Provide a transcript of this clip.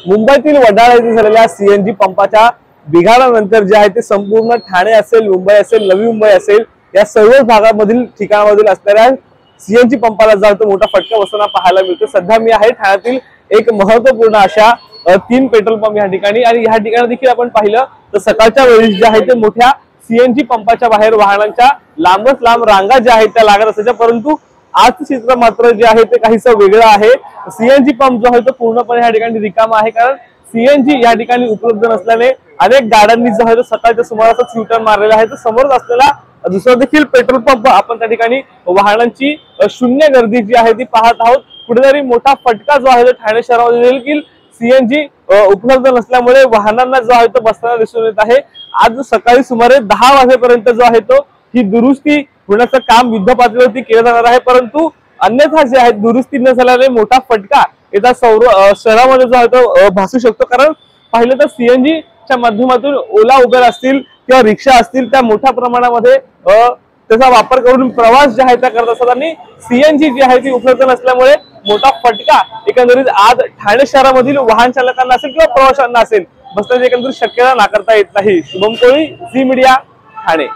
मुंबईतील वडाळा येथे झालेल्या सीएनजी पंपाच्या बिघाडानंतर जे आहे ते संपूर्ण ठाणे असेल, मुंबई असेल, नवी मुंबई असेल या सर्व भागामधील ठिकाणामधील असणाऱ्या सीएनजी पंपाला जातो मोठा फटका बसताना पाहायला मिळतो। सध्या मी आहे ठाण्यातील एक महत्त्वपूर्ण अशा 3 पेट्रोल पंप या ठिकाणी आणि ह्या ठिकाणी देखील आपण पाहिलं तर सकाळच्या वेळी जे आहे ते मोठ्या सीएनजी पंपाच्या बाहेर वाहनांच्या लांबच लांब रांगा ज्या आहेत त्या लागत असायच्या, परंतु आज चित्र मात्र जे आहे ते काहीसं वेगळं आहे। सीएनजी पंप जो आहे तो पूर्णपणे ह्या ठिकाणी रिकामा आहे, कारण सीएनजी या ठिकाणी उपलब्ध नसल्याने अनेक गाड्यांनी जो आहे तो सकाळच्या सुमारास यू टर्न मारलेला आहे। तर समोर असलेला दुसरा देखील पेट्रोल पंप आपण त्या ठिकाणी वाहनांची शून्य गर्दी जी आहे ती पाहत आहोत। कुठेतरी मोठा फटका जो आहे तो ठाणे शहरामध्ये देखील सीएनजी उपलब्ध नसल्यामुळे वाहनांना जो आहे तो बसताना दिसून येत आहे। आज सकाळी सुमारे 10 वाजेपर्यंत जो आहे तो ही दुरुस्ती होण्याचं काम युद्ध पातळीवरती केलं जाणार आहे, परंतु अन्यथा जे आहे दुरुस्ती न झाल्याने मोठा फटका येत्या शहरामध्ये जो आहे तो भासू शकतो। कारण पाहिलं तर सीएनजी च्या माध्यमातून ओला उबेर असतील किंवा रिक्षा असतील त्या मोठ्या प्रमाणामध्ये त्याचा वापर करून प्रवास जे आहे त्या करत असतात आणि सीएनजी जी आहे ती उपलब्ध नसल्यामुळे मोठा फटका एकंदरीत आज ठाणे शहरामधील वाहन चालकांना असेल किंवा प्रवाशांना असेल बसण्याची एकंदरीत शक्यता नाकारता येत नाही। शुभम कोळी, झी मीडिया, ठाणे।